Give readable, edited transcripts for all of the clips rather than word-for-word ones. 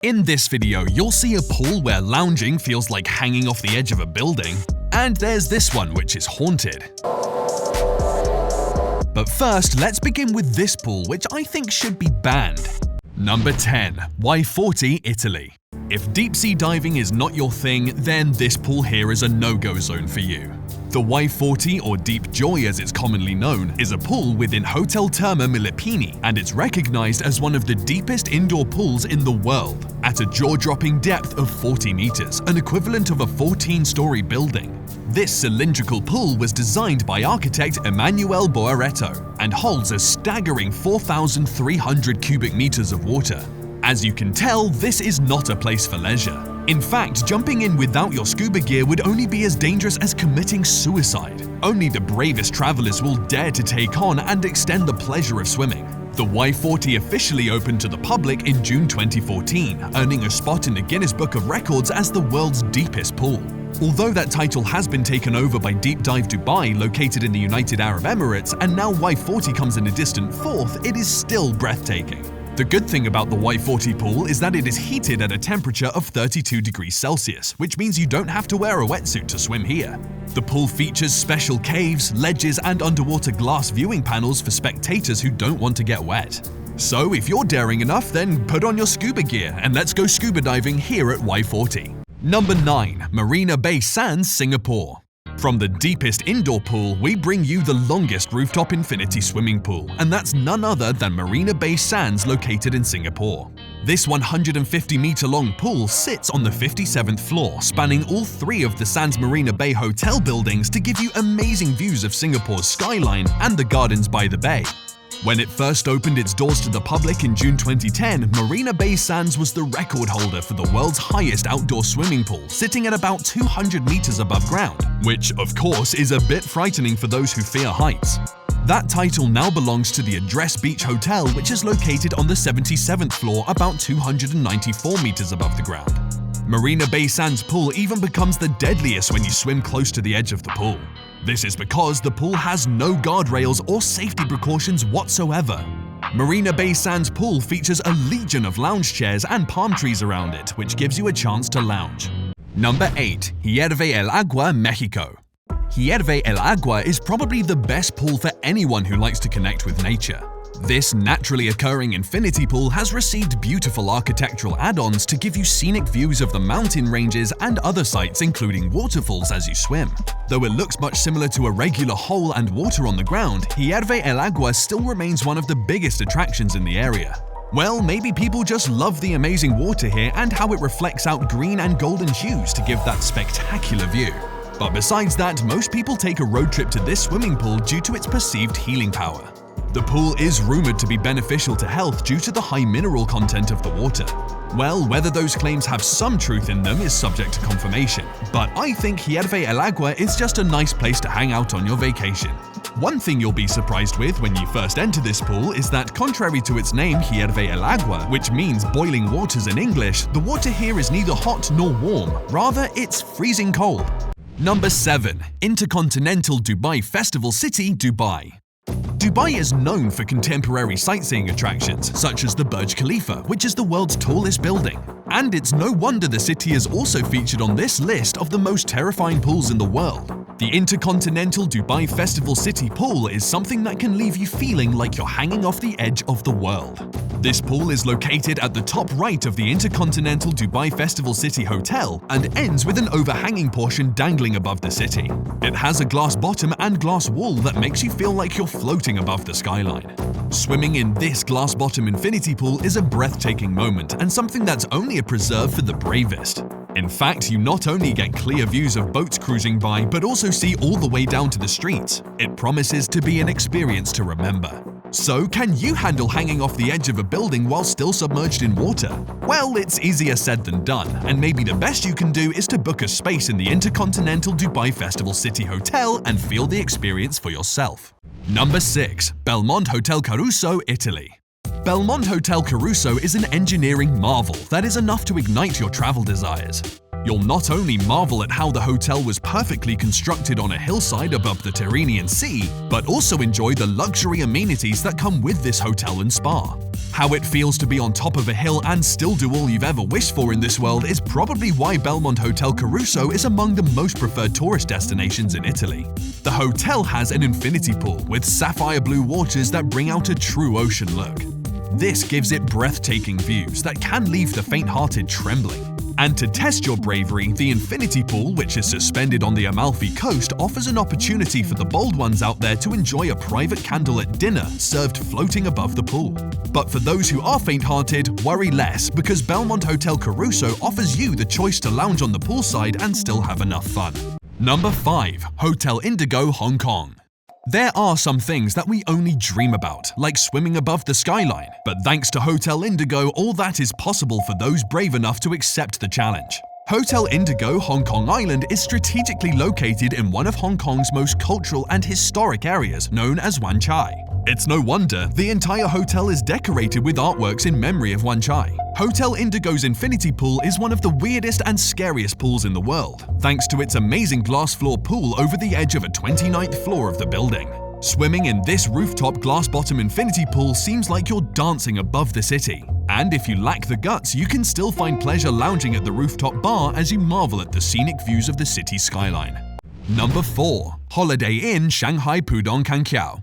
In this video, you'll see a pool where lounging feels like hanging off the edge of a building, and there's this one which is haunted. But first, let's begin with this pool, which I think should be banned. Number 10. Y40, Italy. If deep-sea diving is not your thing, then this pool here is a no-go zone for you. The Y40, or Deep Joy as it's commonly known, is a pool within Hotel Terme Milipini, and it's recognized as one of the deepest indoor pools in the world, at a jaw-dropping depth of 40 meters, an equivalent of a 14-story building. This cylindrical pool was designed by architect Emanuele Boaretto and holds a staggering 4,300 cubic meters of water. As you can tell, this is not a place for leisure. In fact, jumping in without your scuba gear would only be as dangerous as committing suicide. Only the bravest travelers will dare to take on and extend the pleasure of swimming. The Y40 officially opened to the public in June 2014, earning a spot in the Guinness Book of Records as the world's deepest pool. Although that title has been taken over by Deep Dive Dubai, located in the United Arab Emirates, and now Y40 comes in a distant fourth, it is still breathtaking. The good thing about the Y40 pool is that it is heated at a temperature of 32 degrees Celsius, which means you don't have to wear a wetsuit to swim here. The pool features special caves, ledges, and underwater glass viewing panels for spectators who don't want to get wet. So if you're daring enough, then put on your scuba gear and let's go scuba diving here at Y40. Number 9. Marina Bay Sands, Singapore. From the deepest indoor pool, we bring you the longest rooftop infinity swimming pool, and that's none other than Marina Bay Sands located in Singapore. This 150-meter-long pool sits on the 57th floor, spanning all three of the Sands Marina Bay hotel buildings to give you amazing views of Singapore's skyline and the gardens by the bay. When it first opened its doors to the public in June 2010, Marina Bay Sands was the record holder for the world's highest outdoor swimming pool, sitting at about 200 meters above ground, which, of course, is a bit frightening for those who fear heights. That title now belongs to the Address Beach Hotel, which is located on the 77th floor, about 294 meters above the ground. Marina Bay Sands pool even becomes the deadliest when you swim close to the edge of the pool. This is because the pool has no guardrails or safety precautions whatsoever. Marina Bay Sands pool features a legion of lounge chairs and palm trees around it, which gives you a chance to lounge. Number 8. Hierve el Agua, Mexico. Hierve el Agua is probably the best pool for anyone who likes to connect with nature. This naturally occurring infinity pool has received beautiful architectural add-ons to give you scenic views of the mountain ranges and other sights, including waterfalls as you swim. Though it looks much similar to a regular hole and water on the ground, Hierve el Agua still remains one of the biggest attractions in the area. Well, maybe people just love the amazing water here and how it reflects out green and golden hues to give that spectacular view. But besides that, most people take a road trip to this swimming pool due to its perceived healing power. The pool is rumored to be beneficial to health due to the high mineral content of the water. Well, whether those claims have some truth in them is subject to confirmation, but I think Hierve el Agua is just a nice place to hang out on your vacation. One thing you'll be surprised with when you first enter this pool is that, contrary to its name Hierve el Agua, which means boiling waters in English, the water here is neither hot nor warm, rather it's freezing cold. Number 7. InterContinental Dubai Festival City, Dubai. Dubai is known for contemporary sightseeing attractions, such as the Burj Khalifa, which is the world's tallest building. And it's no wonder the city is also featured on this list of the most terrifying pools in the world. The InterContinental Dubai Festival City pool is something that can leave you feeling like you're hanging off the edge of the world. This pool is located at the top right of the InterContinental Dubai Festival City Hotel and ends with an overhanging portion dangling above the city. It has a glass bottom and glass wall that makes you feel like you're floating above the skyline. Swimming in this glass bottom infinity pool is a breathtaking moment and something that's only a preserve for the bravest. In fact, you not only get clear views of boats cruising by, but also see all the way down to the streets. It promises to be an experience to remember. So, can you handle hanging off the edge of a building while still submerged in water? Well, it's easier said than done, and maybe the best you can do is to book a space in the InterContinental Dubai Festival City Hotel and feel the experience for yourself. Number 6. Belmond Hotel Caruso, Italy. Belmond Hotel Caruso is an engineering marvel that is enough to ignite your travel desires. You'll not only marvel at how the hotel was perfectly constructed on a hillside above the Tyrrhenian Sea, but also enjoy the luxury amenities that come with this hotel and spa. How it feels to be on top of a hill and still do all you've ever wished for in this world is probably why Belmond Hotel Caruso is among the most preferred tourist destinations in Italy. The hotel has an infinity pool with sapphire blue waters that bring out a true ocean look. This gives it breathtaking views that can leave the faint-hearted trembling. And to test your bravery, the infinity pool, which is suspended on the Amalfi Coast, offers an opportunity for the bold ones out there to enjoy a private candlelit dinner served floating above the pool. But for those who are faint-hearted, worry less, because Belmond Hotel Caruso offers you the choice to lounge on the poolside and still have enough fun. Number 5. Hotel Indigo, Hong Kong. There are some things that we only dream about, like swimming above the skyline, but thanks to Hotel Indigo, all that is possible for those brave enough to accept the challenge. Hotel Indigo, Hong Kong Island is strategically located in one of Hong Kong's most cultural and historic areas, known as Wan Chai. It's no wonder the entire hotel is decorated with artworks in memory of Wan Chai. Hotel Indigo's infinity pool is one of the weirdest and scariest pools in the world, thanks to its amazing glass floor pool over the edge of a 29th floor of the building. Swimming in this rooftop glass-bottom infinity pool seems like you're dancing above the city. And if you lack the guts, you can still find pleasure lounging at the rooftop bar as you marvel at the scenic views of the city's skyline. Number 4. Holiday Inn, Shanghai, Pudong, Kangqiao.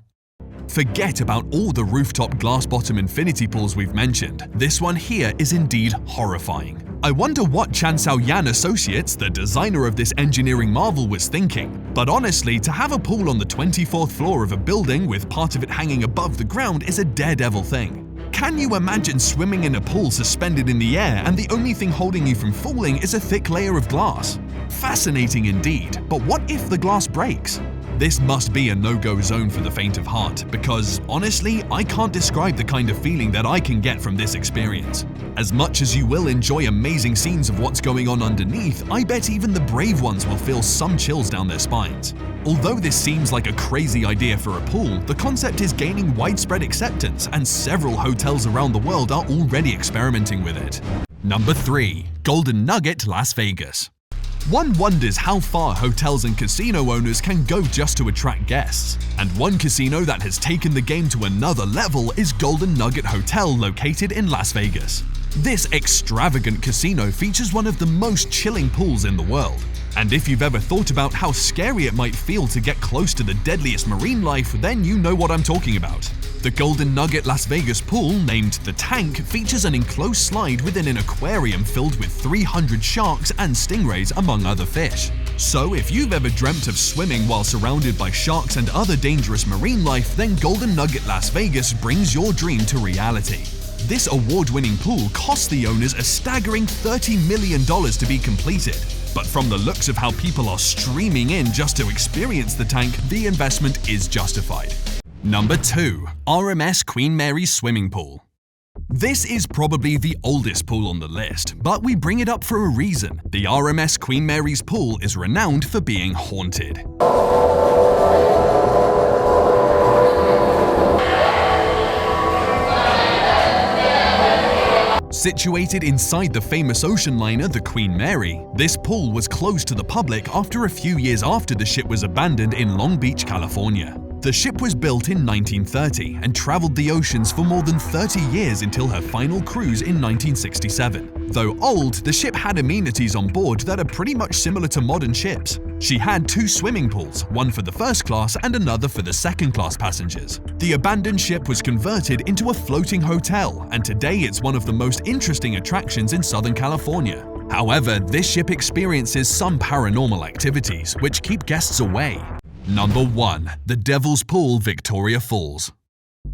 Forget about all the rooftop glass-bottom infinity pools we've mentioned. This one here is indeed horrifying. I wonder what Chan Xiaoyan Associates, the designer of this engineering marvel, was thinking. But honestly, to have a pool on the 24th floor of a building with part of it hanging above the ground is a daredevil thing. Can you imagine swimming in a pool suspended in the air and the only thing holding you from falling is a thick layer of glass? Fascinating indeed, but what if the glass breaks? This must be a no-go zone for the faint of heart, because honestly, I can't describe the kind of feeling that I can get from this experience. As much as you will enjoy amazing scenes of what's going on underneath, I bet even the brave ones will feel some chills down their spines. Although this seems like a crazy idea for a pool, the concept is gaining widespread acceptance, and several hotels around the world are already experimenting with it. Number 3. Golden Nugget, Las Vegas. One wonders how far hotels and casino owners can go just to attract guests. And one casino that has taken the game to another level is Golden Nugget Hotel, located in Las Vegas. This extravagant casino features one of the most chilling pools in the world. And if you've ever thought about how scary it might feel to get close to the deadliest marine life, then you know what I'm talking about. The Golden Nugget Las Vegas pool, named The Tank, features an enclosed slide within an aquarium filled with 300 sharks and stingrays, among other fish. So if you've ever dreamt of swimming while surrounded by sharks and other dangerous marine life, then Golden Nugget Las Vegas brings your dream to reality. This award-winning pool cost the owners a staggering $30 million to be completed. But from the looks of how people are streaming in just to experience the tank, the investment is justified. Number 2. RMS Queen Mary's Swimming Pool. This is probably the oldest pool on the list, but we bring it up for a reason. The RMS Queen Mary's Pool is renowned for being haunted. Situated inside the famous ocean liner, the Queen Mary, this pool was closed to the public after a few years after the ship was abandoned in Long Beach, California. The ship was built in 1930 and traveled the oceans for more than 30 years until her final cruise in 1967. Though old, the ship had amenities on board that are pretty much similar to modern ships. She had 2 swimming pools, one for the first class and another for the second class passengers. The abandoned ship was converted into a floating hotel, and today it's one of the most interesting attractions in Southern California. However, this ship experiences some paranormal activities which keep guests away. Number 1. The Devil's Pool, Victoria Falls.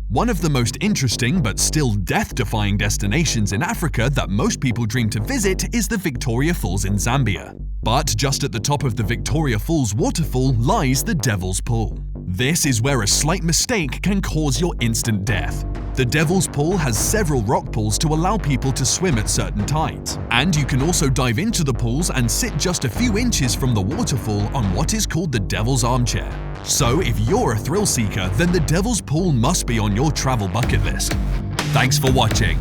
One of the most interesting but still death-defying destinations in Africa that most people dream to visit is the Victoria Falls in Zambia. But just at the top of the Victoria Falls waterfall lies the Devil's Pool. This is where a slight mistake can cause your instant death. The Devil's Pool has several rock pools to allow people to swim at certain tides. And you can also dive into the pools and sit just a few inches from the waterfall on what is called the Devil's Armchair. So if you're a thrill seeker, then the Devil's Pool must be on your travel bucket list. Thanks for watching.